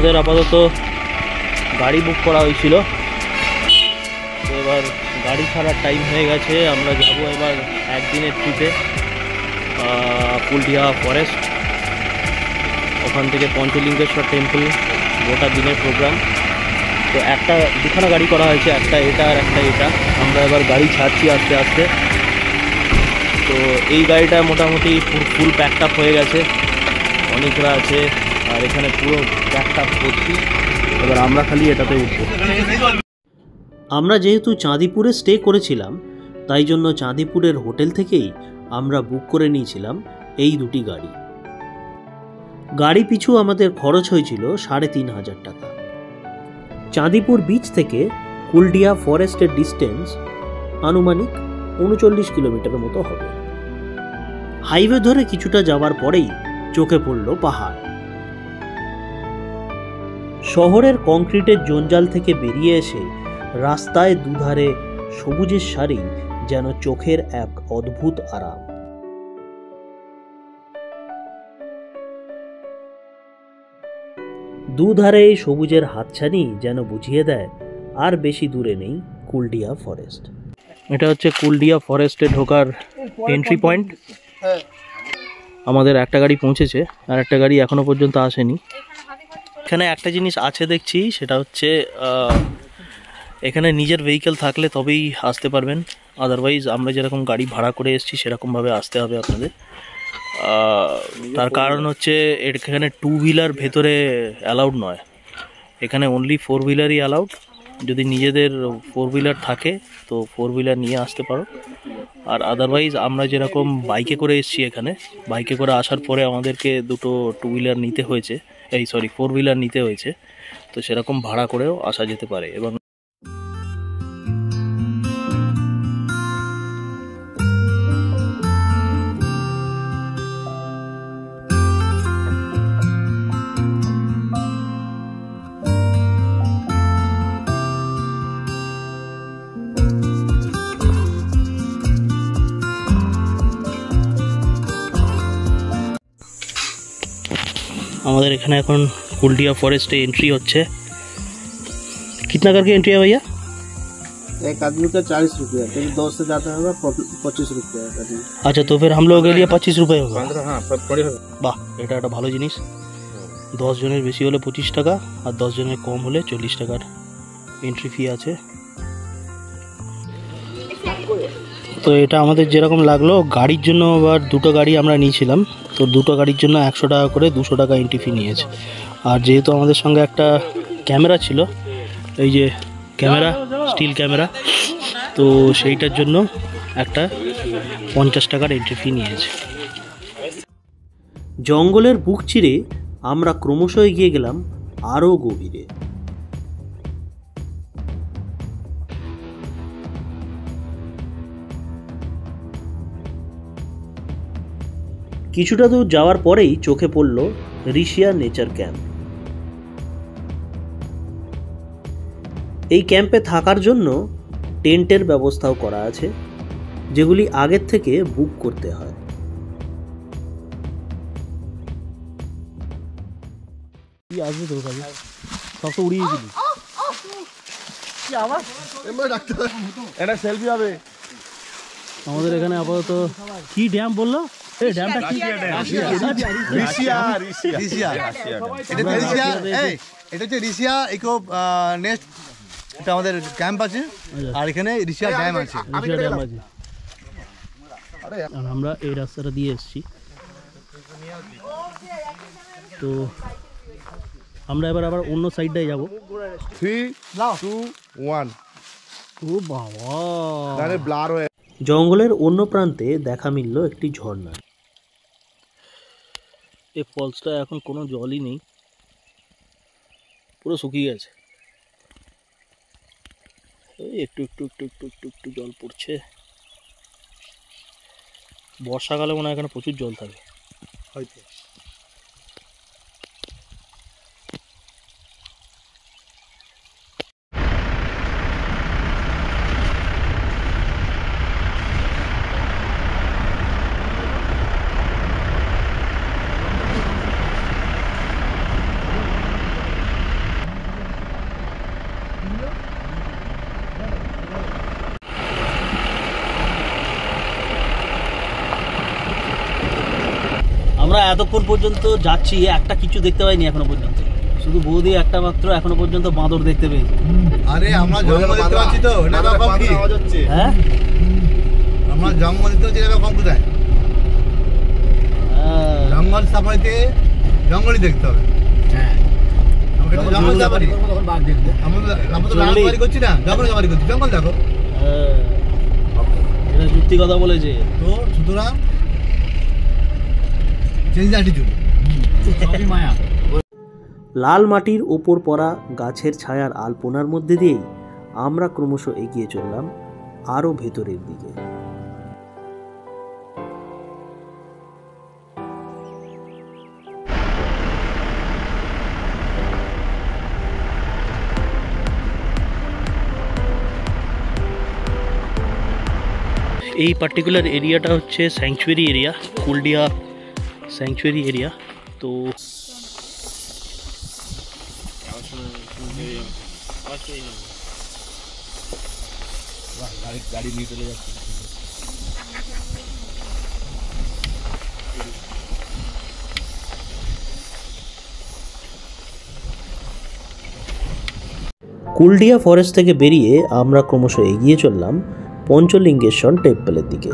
আমাদের আপাতত গাড়ি বুক করা হয়েছিল, তো এবার গাড়ি ছাড়ার টাইম হয়ে গেছে। আমরা যাব এবার একদিনের ট্রিপে কুলডিহা ফরেস্ট, ওখান থেকে পঞ্চলিঙ্গেশ্বর টেম্পল, গোটা দিনের প্রোগ্রাম। তো দুখানা গাড়ি করা হয়েছে, একটা এটা আর একটা এটা। আমরা এবার গাড়ি ছাড়ছি আস্তে আস্তে। তো এই গাড়িটা মোটামুটি ফুল প্যাকড আপ হয়ে গেছে, অনেকরা আছে আর এখানে পুরো প্যাকড আপ করছি। এবার আমরা খালি এটাতে উঠবো। আমরা যেহেতু চাঁদিপুরে স্টে করেছিলাম, তাই জন্য চাঁদিপুরের হোটেল থেকেই আমরা বুক করে নিয়েছিলাম এই দুটি গাড়ি। গাড়ি পিছু আমাদের খরচ হয়েছিল ৩,৫০০ টাকা। চাঁদিপুর বিচ থেকে কুলডিহা ফরেস্টের ডিস্টেন্স আনুমানিক ৩৯ কিলোমিটারের মতো হবে। হাইওয়ে ধরে কিছুটা যাওয়ার পরেই চোখে পড়ল পাহাড়। শহরের কংক্রিটের জঞ্জাল থেকে বেরিয়ে এসে রাস্তায় দুধারে সবুজের সারি যেন চোখের এক অদ্ভুত আরাম। দুধারে এই সবুজের হাতছানি যেন বুঝিয়ে দেয় আর বেশি দূরে নেই কুলডিহা ফরেস্ট। এটা হচ্ছে কুলডিহা ফরেস্টে ঢোকার এন্ট্রি পয়েন্ট। আমাদের একটা গাড়ি পৌঁছেছে আর একটা গাড়ি এখনো পর্যন্ত আসেনি। এখানে একটা জিনিস আছে দেখছি, সেটা হচ্ছে এখানে নিজের ভেহিকেল থাকলে তবেই আসতে পারবেন, আদারওয়াইজ আমরা যেরকম গাড়ি ভাড়া করে এসেছি সেরকমভাবে আসতে হবে আপনাদের। তার কারণ হচ্ছে এখানে 2 হুইলার ভেতরে অ্যালাউড নয়, এখানে অনলি 4 হুইলারই অ্যালাউড। যদি নিজেদের 4 হুইলার থাকে তো 4 হুইলার নিয়ে আসতে পারো, আর আদারওয়াইজ আমরা যেরকম বাইকে করে এসেছি, এখানে বাইকে করে আসার পরে আমাদেরকে দুটো 2 হুইলার নিতে হয়েছে, 4 হুইলার নিতে হয়েছে, তো সেরকম ভাড়া করেও আসা যেতে পারে। এবং আমাদের এখানে এখন कुलडिया फॉरेस्ट एंट्री होच्छे। कितना करके एंट्री है भैया? एक आदमी का 40 रुपया, कहीं 2 से ज़्यादा होगा 25 रुपया। अच्छा, तो फिर हम लोगों के लिए 25 रुपये होगा। বাহ, এটা একটা ভালো জিনিস। 10 জনের বেশি হলে 25 টাকা আর 10 জনের কম হলে 40 টাকার এন্ট্রি ফি আছে। তো এটা আমাদের যেরকম লাগলো, গাড়ির জন্য আবার দুটো গাড়ি আমরা নিয়েছিলাম, তো দুটো গাড়ির জন্য 100 টাকা করে 200 টাকা এন্ট্রি ফি নিয়েছে। আর যেহেতু আমাদের সঙ্গে একটা ক্যামেরা ছিল, এই যে ক্যামেরা, স্টিল ক্যামেরা, তো সেইটার জন্য একটা 50 টাকার এন্ট্রি ফি নিয়েছে। জঙ্গলের বুক চিরে আমরা ক্রমশ এগিয়ে গেলাম আরও গভীরে। কিছুটা দূর যাওয়ার পরেই চোখে পড়ল ঋষিয়া নেচার ক্যাম্প। এই ক্যাম্পে থাকার জন্য টেন্টের ব্যবস্থাও করা আছে, যেগুলি আগের থেকে বুক করতে হয়। আসবে তোর কাছে, সব তো উড়িয়ে দিলি। এটা সেলফি হবে। আমাদের এখানে আপাতত কি ড্যাম বললো? ড্যামটা কি? এটা হচ্ছে ঋষিয়া ইকো নেক্সট, এটা আমাদের ক্যাম্প আছে, আর এখানে ঋষিয়া ড্যাম আছে। আমরা এই রাস্তাটা দিয়ে এসেছি, তো আমরা এবার আবার অন্য সাইডটায় যাবো। 3, 2, 1। ও বাবা, জঙ্গলের অন্য প্রান্তে দেখা মিলল একটি ঝর্ণা। এই ফলসটা এখন কোনো জলই নেই, পুরো শুকিয়ে গেছে। একটু একটু একটু একটু একটু একটু জল পড়ছে। বর্ষাকালে মনে হয় এখানে প্রচুর জল থাকে হয়তো। আমরা এতক্ষণ পর্যন্ত যাচ্ছি, একটা কিছু দেখতে পাইনি এখনো পর্যন্ত। শুধু বৌদি একটা মাত্র এখনো পর্যন্ত বাঁদর দেখতে পেয়েছি। আরে আমরা জঙ্গল দেখতে পাচ্ছি তো, এটা কম কি? হ্যাঁ আমরা জঙ্গল দেখতে পাচ্ছি, এটা কম কোথায়? জঙ্গল সাফারিতে জঙ্গলই দেখতে হবে। হ্যাঁ জঙ্গল সাফারি আমরা তো সাফারি করছি না, জঙ্গল সাফারি করছি, জঙ্গল দেখো। এটা সত্যি কথা বলেছে তো সুতরাং চেঞ্জ অ্যাটিটিউড সবই মায়া। লাল মাটির ওপর পড়া গাছের ছায়ার আলপনার মধ্যে দিয়েই আমরা ক্রমশ এগিয়ে চললাম আরও ভেতরের দিকে। এই পার্টিকুলার এরিয়াটা হচ্ছে স্যাংচুয়ারি এরিয়া, কুলডিয়া স্যাংচুয়ারি এরিয়া। তো গাড়ি নিয়ে চলে যাচ্ছে। কুলডিয়া ফরেস্ট থেকে বেরিয়ে আমরা ক্রমশ এগিয়ে চললাম পঞ্চলিঙ্গেশ্বর টেম্পলের দিকে।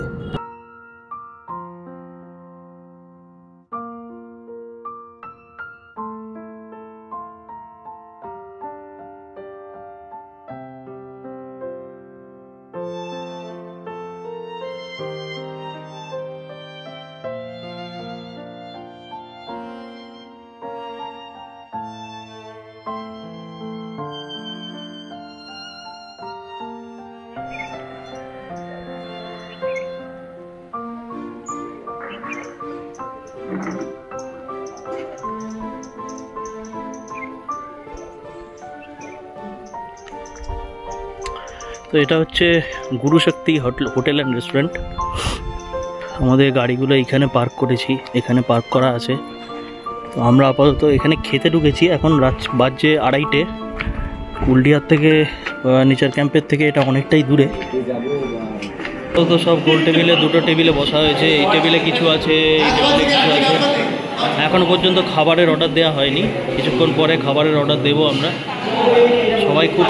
তো এটা হচ্ছে গুরুশক্তি হোটেল অ্যান্ড রেস্টুরেন্ট। আমাদের গাড়িগুলো এখানে পার্ক করেছি, এখানে পার্ক করা আছে। তো আমরা আপাতত এখানে খেতে ঢুকেছি। এখন রাত বাজে 2:30। কুলডিয়ার থেকে নিচার ক্যাম্পের থেকে এটা অনেকটাই দূরে। তো সব গোল টেবিলে, দুটো টেবিলে বসা হয়েছে। এই টেবিলে কিছু আছে, এই টেবিলে কিছু আছে। এখনও পর্যন্ত খাবারের অর্ডার দেওয়া হয়নি, কিছুক্ষণ পরে খাবারের অর্ডার দেবো আমরা। সবাই খুব,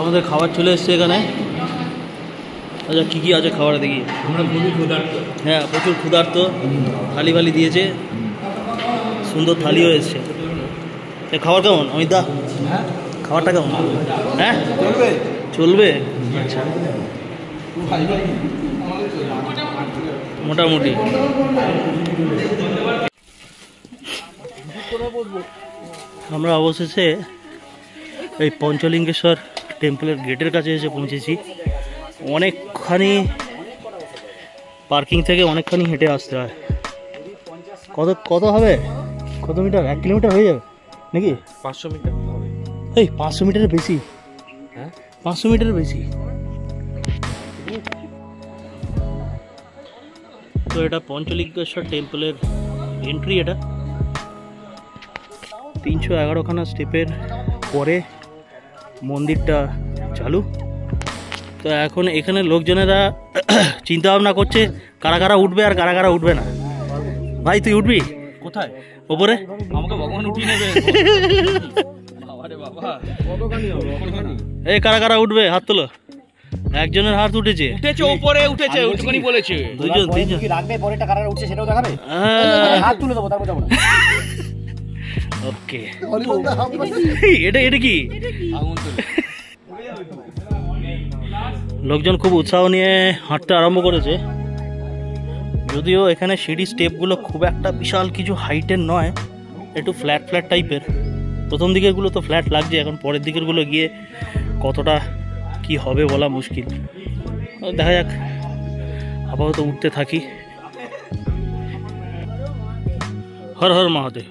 আমাদের খাবার চলে এসছে এখানে। আচ্ছা কী কী আছে খাবার দেখি। আমরা প্রচুর ক্ষুধার্ত, হ্যাঁ প্রচুর ক্ষুধার্ত। থালি ফালি দিয়েছে, সুন্দর থালিও এসছে। খাবার কেমন অমিত দা? খাবারটা কেমন? হ্যাঁ চলবে চলবে। আচ্ছা মোটামুটি। আমরা অবশেষে এই পঞ্চলিঙ্গেশ্বর টেম্পলের গেটের কাছে এসে পৌঁছেছি। অনেকখানি পার্কিং থেকে অনেকখানি হেঁটে আসতে হয়। কত হবে? কত মিটার? 1 কিলোমিটার হয়ে যাবে নাকি? 500 মিটার হবে। এই 500 মিটারের বেশি। হ্যাঁ 500 মিটারের বেশি। তো এটা পঞ্চলিঙ্গেশ্বর টেম্পলের এন্ট্রি। এটা 311খানা স্টেপের পরে মন্দিরটা চালু। তো এখন এখানে লোকজনেরা চিন্তা ভাবনা করছে কারা কারা উঠবে আর কারা কারা উঠবে না। ভাই তুই উঠবি কোথায়? ওপরে? আমাকে ভগবান উঠিয়ে নেবে। বাবারে বাবা, কতখানি হবে? কতখানি? এই কারা কারা উঠবে হাত তোলো। একজনের হাত উঠেছে, উপরে উঠেছে, ওইটুকুনি বলেছে। দুইজন তিনজন কি রাখবে পরেটা কারা উঠছে সেটাও দেখাবে। হাত তুলে দেবো, তারপর যাবো না। ওকে এটা এটা কি? আগুন তুলে লোকজন খুব উৎসাহ নিয়ে হাঁটতে আরম্ভ করেছে। যদিও এখানে সিঁড়ি স্টেপগুলো খুব একটা বিশাল কিছু হাইটের নয়, একটু ফ্ল্যাট ফ্ল্যাট টাইপের। প্রথম দিকেরগুলো তো ফ্ল্যাট লাগছে, এখন পরের দিকেরগুলো গিয়ে কতটা কি হবে বলা মুশকিল। দেখা যাক, আপাতত উঠতে থাকি। হর হর মহাদেব।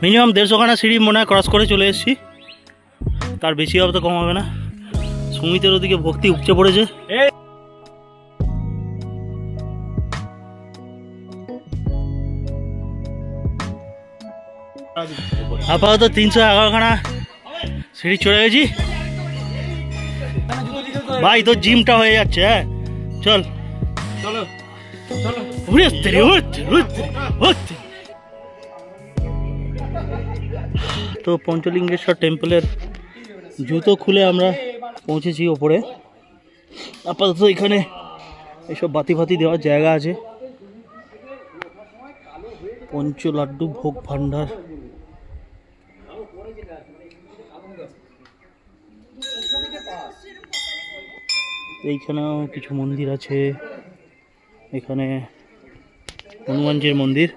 মিনিমাম 150খানা সিঁড়ি মনে হয় ক্রস করে চলে এসেছি, তার বেশি হবে তো কম হবে না। সুমিতের ওদিকে ভক্তি উপচে পড়েছে। আপাতত 311খানা সিঁড়ি চড়ে গেছি। ভাই তোর জিমটা হয়ে যাচ্ছে। হ্যাঁ চল চলো চলো উড়তে রে উড়তে উড়তে উড়তে। তো পঞ্চলিঙ্গেশ্বর টেম্পলের জুতো খুলে আমরা পৌঁছেছি ওপরে। আপাতত এখানে এইসব বাতি ফাতি দেওয়ার জায়গা আছে। পঞ্চ লাড্ডু ভোগ ভান্ডার। এইখানেও কিছু মন্দির আছে। এখানে হনুমানজির মন্দির।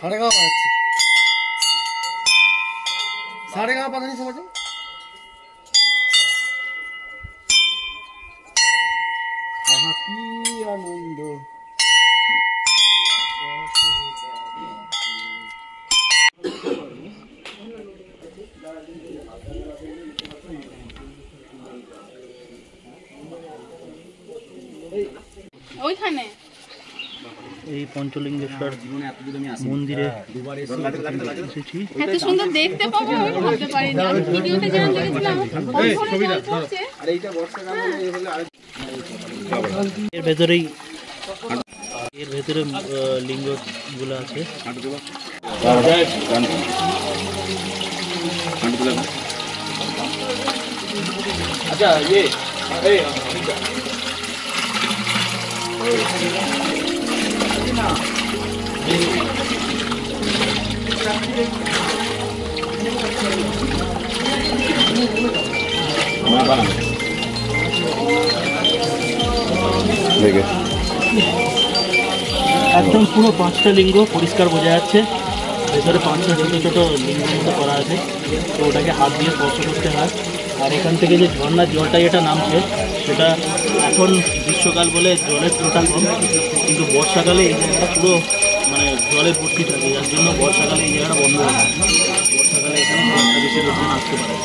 साढ़े गाँव पाচ্ছি साढ़े गाँव पाচ্ছি সমাজ কি আনন্দ। ওইখানে এই পঞ্চলিঙ্গেশ্বর মন্দিরে এসেছি। এত সুন্দর দেখতে পাবো আমি ভাবতে পারিনি। আমি ভিডিওতে যেমন দেখেছিলাম এর ভেতরেই লিঙ্গগুলো আছে। আচ্ছা ইয়ে এই একদম পুরো 5টা লিঙ্গ পরিষ্কার বোঝা যাচ্ছে। ভেতরে 5টা ছোটো ছোটো লিঙ্গের মতো করা আছে। তো ওটাকে হাত দিয়ে স্পর্শ করতে হয়। আর এখান থেকে যে ঝর্ণার জলটা যেটা নামছে সেটা এখন গ্রীষ্মকাল বলে জলের ফ্লোটা কম, কিন্তু বর্ষাকালে এই জায়গাটা পুরো মানে জলে ভর্তি থাকে। যার জন্য বর্ষাকালে এই জায়গাটা বন্ধ হয়ে যায়। বর্ষাকালে এখানে বেশি লোকজন আসতে পারে।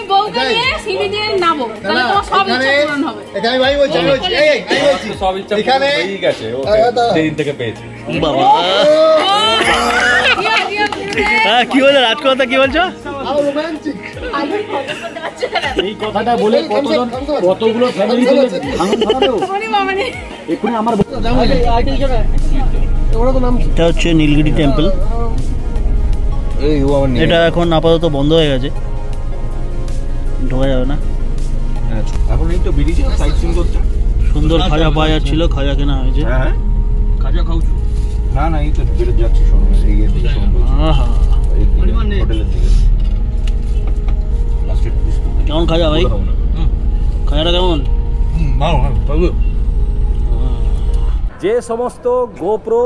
বউকে নিয়ে সিঁড়ি দিয়ে নামো, তাহলে তোমার সব ইচ্ছা পূরণ হবে। এখানে ভাই বলছি আমি বলছি সব ইচ্ছা এখানে হয়ে গেছে ও সেদিন থেকে পেয়েছি। বাবা দিয়া দিয়া হ্যাঁ, কি বলছো রাজকথা, কি বলছো? রোমান্টিক এই কথাটা বলে কতগুলো ফ্যামিলি এক্ষুনি আমার এটা হচ্ছে নীলগিরি টেম্পল। এটা এখন আপাতত বন্ধ হয়ে গেছে, ঢোকা যাবে না। এখন এই তো বেরিয়েছে সাইট সিন করতে। সুন্দর খাজা পাওয়া যাচ্ছিল, খাজা কেনা হয়েছে। হ্যাঁ খাজা খাওছো? না না, এই তো বেরো যাচ্ছে শোনো এই দিকে শোনো। আহা, হোটেলের দিকে লাস্ট কেমন খাজা ভাই? খাজাটা কেমন? যে সমস্ত গোপ্রো,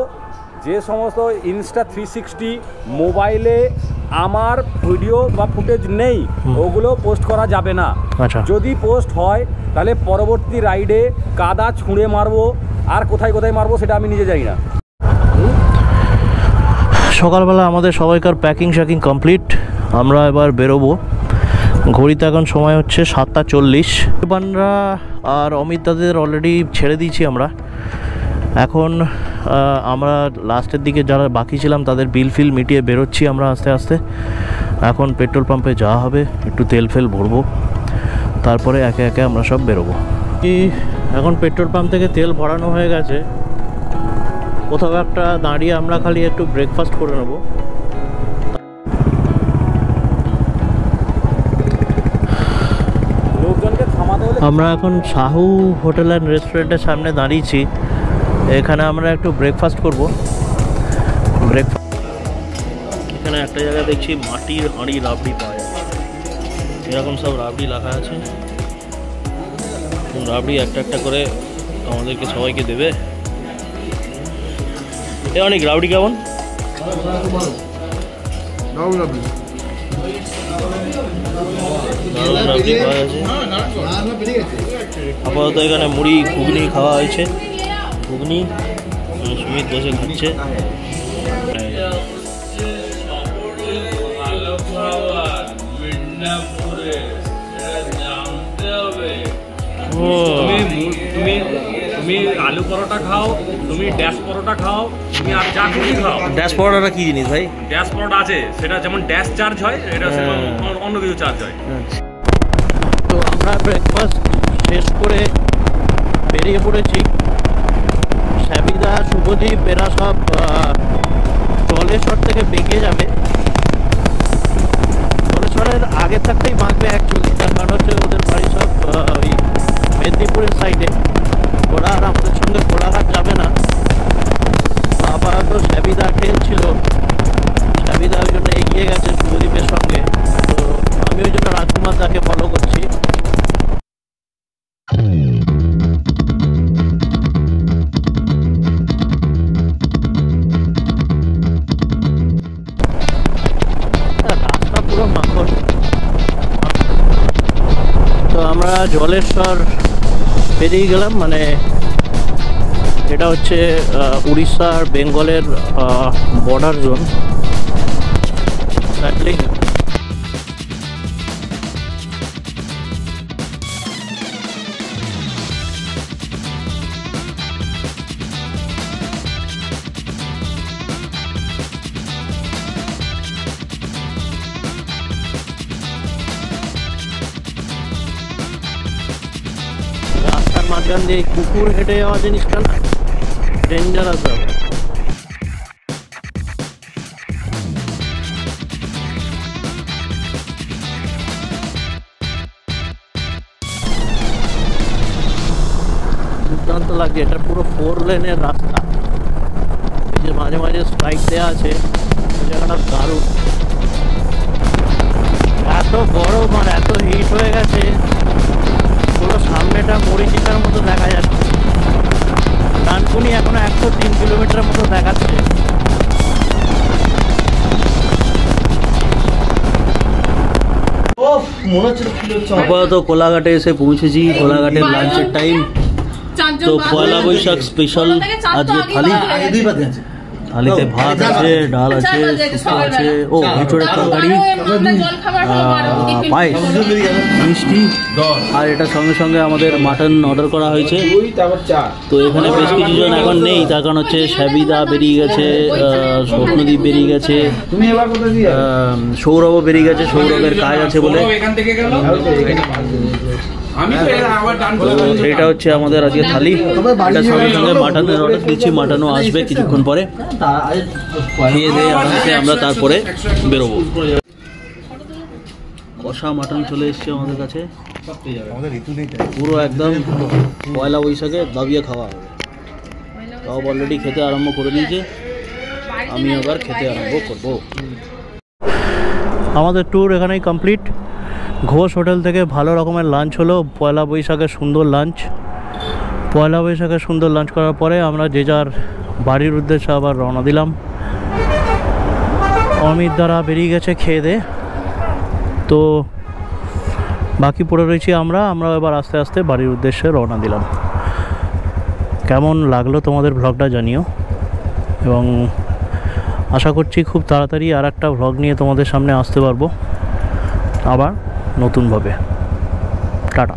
যে সমস্ত ইনস্টা 360 মোবাইলে আমার ভিডিও বা ফুটেজ নেই, ওগুলো পোস্ট করা যাবে না। আচ্ছা, যদি পোস্ট হয় তাহলে পরবর্তী রাইডে কাদা ছুঁড়ে মারবো, আর কোথায় কোথায় মারবো সেটা আমি নিজে জানি না। সকালবেলা আমাদের সবাইকার প্যাকিং শ্যাকিং কমপ্লিট। আমরা এবার বেরোবো। ঘড়িতে এখন সময় হচ্ছে 7:40। বানরা আর অমিত দাদের অলরেডি ছেড়ে দিয়েছি আমরা। এখন আমরা লাস্টের দিকে যারা বাকি ছিলাম তাদের বিল ফিল মিটিয়ে বেরোচ্ছি আমরা আস্তে আস্তে। এখন পেট্রোল পাম্পে যাওয়া হবে, একটু তেল ফেল ভরবো, তারপরে একে একে আমরা সব বেরোবো। এখন পেট্রোল পাম্প থেকে তেল ভরানো হয়ে গেছে। কোথাও একটা দাঁড়িয়ে আমরা খালি একটু ব্রেকফাস্ট করে নেবো। আমরা এখন সাহু হোটেল অ্যান্ড রেস্টুরেন্টের সামনে দাঁড়িয়েছি। এখানে আমরা একটু ব্রেকফাস্ট করব। এখানে একটা জায়গায় দেখছি মাটির হাঁড়ি রাবড়ি পাওয়া যায়। এরকম সব রাবড়ি লেখা আছে। রাবড়ি একটা একটা করে আমাদেরকে সবাইকে দেবে। অনেক রাবড়ি কেমন? দারুণ রাবড়ি পাওয়া যাচ্ছে। আপাতত এখানে মুড়ি ঘুগনি খাওয়া হয়েছে, ঘুগনি সুমিত বসে খাচ্ছে। তুমি আলু পরোটা খাও, তুমি ড্যাশ পরোটা খাও, তুমি আর যা খুশি খাও। ড্যাশ পরোটাটা কি জিনিস ভাই? ড্যাশ পরোটা আছে, সেটা যেমন ড্যাশ চার্জ হয়, এটা অন্য কিছু চার্জ হয়। তো আমরা ব্রেকফাস্ট শেষ করে বেরিয়ে পড়েছি। সাবিদা, শুভদীপ এরা সব জলেশ্বর থেকে বেরিয়ে যাবে। জলেশ্বরের আগে থাকতেই মাখবে অ্যাকচুয়ালি, তার কারণ হচ্ছে ওদের বাড়ি সব ওই মেদিনীপুরের সাইডে। ওরা আর আমাদের সঙ্গে কোলাঘাট যাবে না। আপাতত সাবিদা খেলছিল, সাবিদা ওই জন্য এগিয়ে গেছে শুভদীপের সঙ্গে। তো আমি ওই জন্য রাজকুমার তাকে ফলো করছি। রাস্তা পুরো মাখন। তো আমরা জলেশ্বর বেরিয়ে গেলাম, মানে এটা হচ্ছে উড়িষ্যা আর বেঙ্গলের বর্ডার জোন। রাস্তার মাঝখান দিয়ে কুকুর হেঁটে যাওয়া জিনিসটা না ডেঞ্জারাস হবে। দুর্দান্ত লাগছে, এটা পুরো 4 লেনের রাস্তা। এই যে মাঝে মাঝে স্ট্রাইক দেওয়া আছে, ওই জায়গাটা দারুণ। এত গরম আর এত হিট হয়ে গেছে, পুরো সামনেটা মরিচিকার মতো দেখা যাচ্ছে। ডানকুনি এখনো 103 কিলোমিটার মতো দেখাচ্ছে। আপাতত কোলাঘাটে এসে পৌঁছেছি। কোলাঘাটের লাঞ্চের টাইম। তো পয়লা বৈশাখ স্পেশাল আজকে থালি। থালিতে ভাত আছে, ডাল আছে, শুক্তো আছে, ও ভিতরের তরকারি, পায়েস, মিষ্টি, আর এটার সঙ্গে সঙ্গে আমাদের মাটন অর্ডার করা হয়েছে। তো এখানে বেশ কিছুজন এখন নেই, তার কারণ হচ্ছে সাবিদা বেরিয়ে গেছে, স্বপ্নদীপ বেরিয়ে গেছে, সৌরভও বেরিয়ে গেছে, সৌরভের কাজ আছে বলে। এটা হচ্ছে আমাদের আজকে থালি। এটার সঙ্গে সঙ্গে মাটনের অর্ডার দিচ্ছি, মাটনও আসবে কিছুক্ষণ পরে। খেয়ে দিয়ে আরামসে আমরা তারপরে বেরোবো। কষা মাটন চলে এসছে আমাদের কাছে, পুরো একদম পয়লা বৈশাখে দাবিয়ে খাওয়া হবে। সব অলরেডি খেতে আরম্ভ করে দিয়েছে, আমি আবার খেতে আরম্ভ করব। আমাদের ট্যুর এখানেই কমপ্লিট। ঘোষ হোটেল থেকে ভালো রকমের লাঞ্চ হলো, পয়লা বৈশাখের সুন্দর লাঞ্চ। পয়লা বৈশাখে সুন্দর লাঞ্চ করার পরে আমরা যে যার বাড়ির উদ্দেশ্যে আবার রওনা দিলাম। অমিত দ্বারা বেরিয়ে গেছে খেয়ে দে। তো বাকি পড়ে রয়েছি আমরা এবার আস্তে আস্তে বাড়ির উদ্দেশ্যে রওনা দিলাম। কেমন লাগলো তোমাদের ভ্লগটা জানিও, এবং আশা করছি খুব তাড়াতাড়ি আর একটা ভ্লগ নিয়ে তোমাদের সামনে আসতে পারবো আবার নতুনভাবে। টাটা।